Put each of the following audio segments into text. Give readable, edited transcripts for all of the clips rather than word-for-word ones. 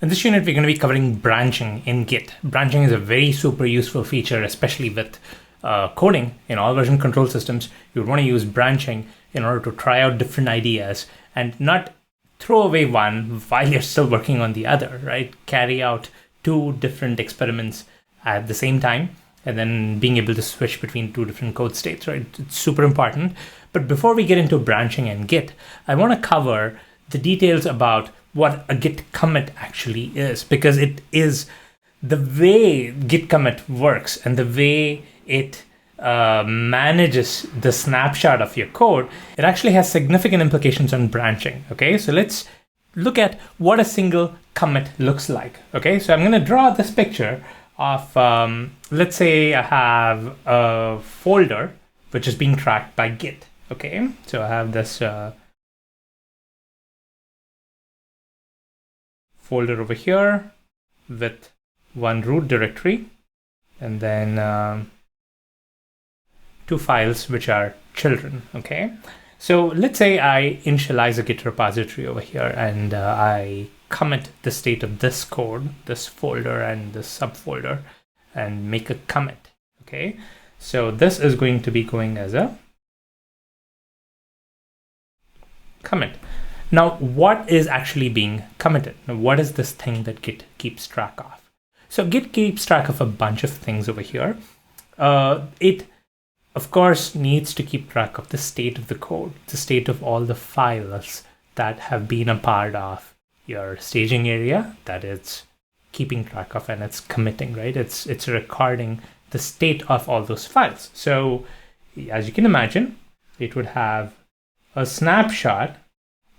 In this unit, we're going to be covering branching in Git. Branching is a very super useful feature, especially with coding in all version control systems. You would want to use branching in order to try out different ideas and not throw away one while you're still working on the other, right? Carry out two different experiments at the same time and then being able to switch between two different code states, right? It's super important. But before we get into branching in Git, I want to cover the details about what a Git commit actually is, because it is the way Git commit works and the way it manages the snapshot of your code. It actually has significant implications on branching. Okay, so let's look at what a single commit looks like. Okay, so I'm going to draw this picture of, let's say I have a folder which is being tracked by Git. Okay, so I have this folder over here with one root directory and then two files which are children. Okay, so let's say I initialize a Git repository over here and I commit the state of this code, this folder and this subfolder, and make a commit. Okay, so this is going to be going as a commit. Now, what is actually being committed? Now, what is this thing that Git keeps track of? So Git keeps track of a bunch of things over here. It, of course, needs to keep track of the state of the code, the state of all the files that have been a part of your staging area that it's keeping track of, and it's committing, right? It's recording the state of all those files. So as you can imagine, it would have a snapshot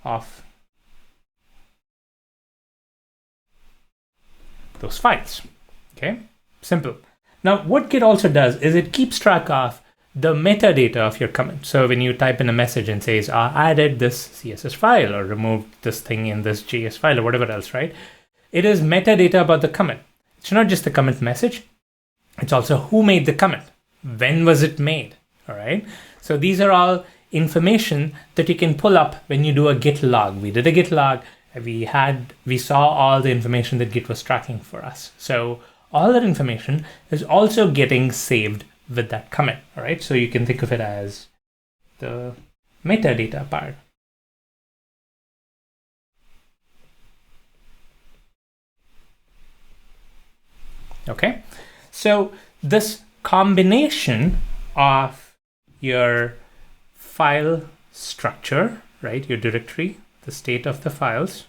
of those files. Okay, simple. Now, what Git also does is it keeps track of the metadata of your commit. So when you type in a message and says, I added this CSS file or removed this thing in this JS file or whatever else, right? It is metadata about the commit. It's not just the commit message. It's also who made the commit. When was it made? All right. So these are all information that you can pull up when you do a Git log. We did a Git log. We saw all the information that Git was tracking for us. So all that information is also getting saved with that commit. All right. So you can think of it as the metadata part. Okay. So this combination of your file structure, right, your directory, the state of the files,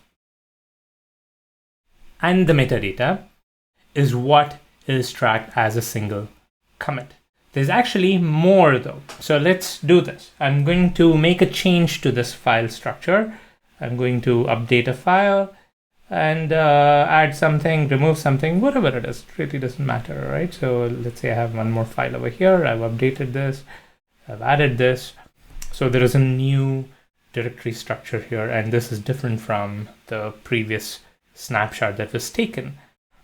and the metadata is what is tracked as a single commit. There's actually more though. So let's do this. I'm going to make a change to this file structure. I'm going to update a file and add something, remove something, whatever it is. It really doesn't matter, right? So let's say I have one more file over here. I've updated this. I've added this. So there is a new directory structure here, and this is different from the previous snapshot that was taken.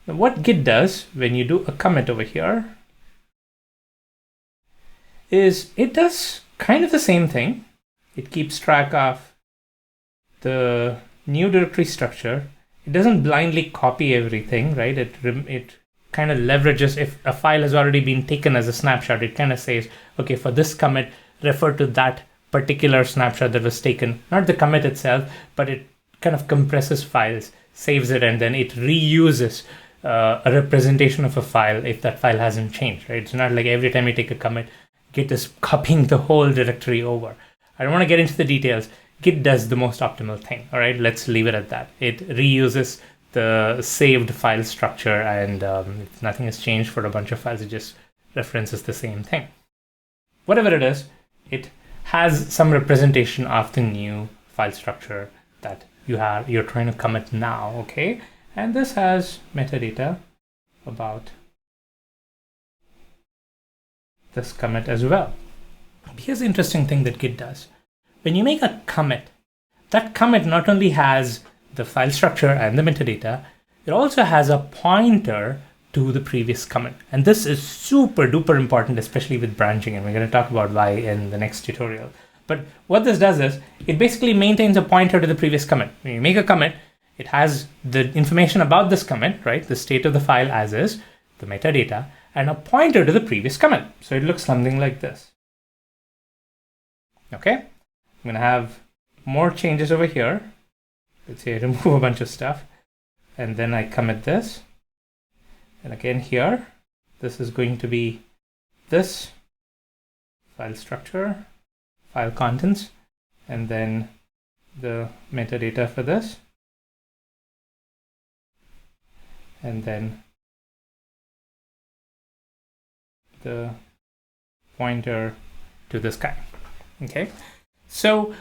Now, what Git does when you do a commit over here is it does kind of the same thing. It keeps track of the new directory structure. It doesn't blindly copy everything, right? It kind of leverages, if a file has already been taken as a snapshot, it kind of says, okay, for this commit, refer to that particular snapshot that was taken, not the commit itself, but it kind of compresses files, saves it, and then it reuses a representation of a file if that file hasn't changed, right? It's not like every time you take a commit, Git is copying the whole directory over. I don't want to get into the details. Git does the most optimal thing, all right? Let's leave it at that. It reuses the saved file structure, and if nothing has changed for a bunch of files, it just references the same thing. Whatever it is, it has some representation of the new file structure that you're trying to commit now, okay? And this has metadata about this commit as well. Here's the interesting thing that Git does. When you make a commit, that commit not only has the file structure and the metadata, it also has a pointer to the previous commit. And this is super duper important, especially with branching, and we're going to talk about why in the next tutorial. But what this does is it basically maintains a pointer to the previous commit. When you make a commit, It has the information about this commit, right? The state of the file as is, the metadata, and a pointer to the previous commit. So it looks something like this. Okay, I'm going to have more changes over here. Let's say I remove a bunch of stuff, and then I commit this. And again here, this is going to be this file structure, file contents, and then the metadata for this. And then the pointer to this guy. Okay, so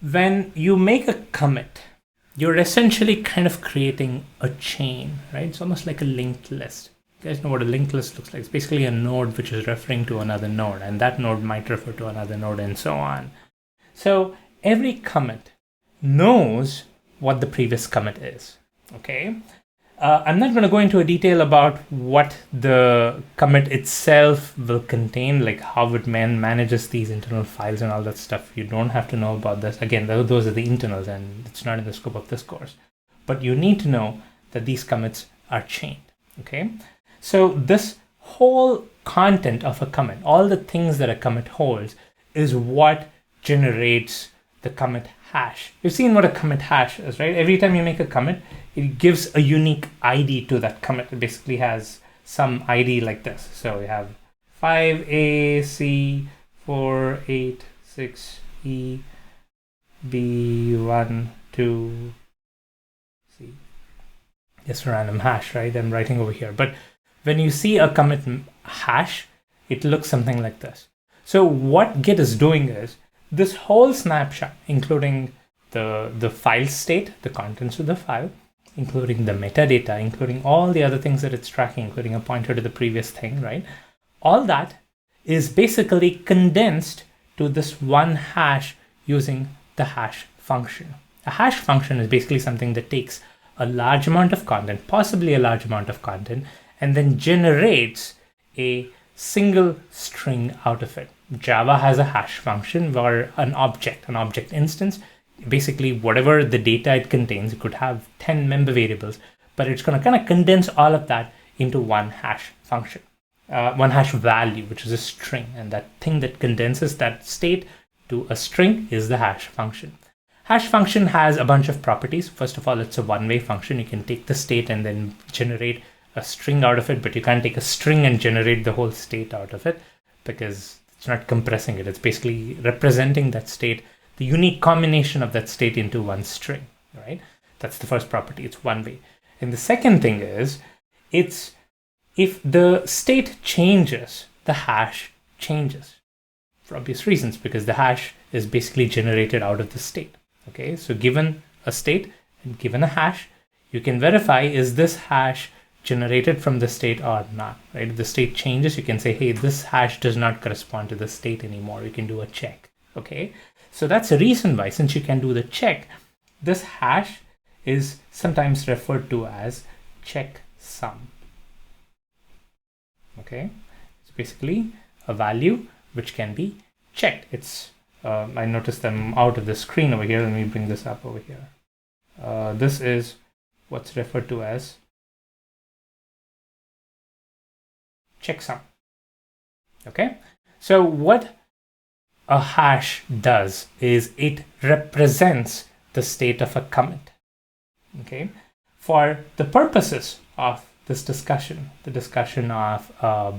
when you make a commit, you're essentially kind of creating a chain, right? It's almost like a linked list. You guys know what a linked list looks like. It's basically a node which is referring to another node, and that node might refer to another node, and so on. So every commit knows what the previous commit is. Okay. I'm not going to go into a detail about what the commit itself will contain, like how it manages these internal files and all that stuff. You don't have to know about this. Again, those are the internals, and it's not in the scope of this course. But you need to know that these commits are chained. Okay, so this whole content of a commit, all the things that a commit holds, is what generates the commit hash. You've seen what a commit hash is, right? Every time you make a commit, it gives a unique ID to that commit. It basically has some ID like this. So we have 5AC 486E B12C. Just a random hash, right? I'm writing over here. But when you see a commit hash, it looks something like this. So what Git is doing is this whole snapshot, including the file state, the contents of the file, including the metadata, including all the other things that it's tracking, including a pointer to the previous thing, right? All that is basically condensed to this one hash using the hash function. A hash function is basically something that takes a large amount of content, possibly a large amount of content, and then generates a single string out of it. Java has a hash function where an object instance, basically whatever the data it contains, it could have 10 member variables, but it's going to kind of condense all of that into one hash function, one hash value, which is a string. And that thing that condenses that state to a string is the hash function. Hash function has a bunch of properties. First of all, it's a one-way function. You can take the state and then generate a string out of it, but you can't take a string and generate the whole state out of it because it's not compressing it. It's basically representing that state, the unique combination of that state into one string, right? That's the first property. It's one way. And the second thing is, it's if the state changes, the hash changes for obvious reasons, because the hash is basically generated out of the state. Okay, so given a state and given a hash, you can verify, is this hash generated from the state or not, right? If the state changes, you can say, hey, this hash does not correspond to the state anymore. You can do a check, okay? So that's the reason why, since you can do the check, this hash is sometimes referred to as checksum, okay? It's basically a value which can be checked. It's I noticed them out of the screen over here. Let me bring this up over here. This is what's referred to as checksum. Okay, so what a hash does is it represents the state of a commit. Okay, for the purposes of this discussion, the discussion of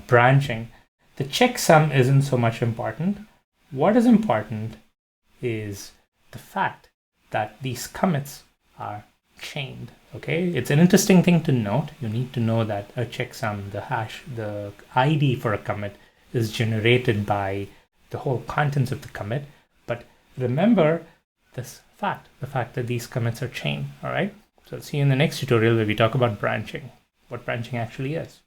branching, the checksum isn't so much important. What is important is the fact that these commits are chained. Okay, it's an interesting thing to note. You need to know that a checksum, the hash, the ID for a commit is generated by the whole contents of the commit. But remember this fact, the fact that these commits are chained. All right, so see you in the next tutorial where we talk about branching, what branching actually is.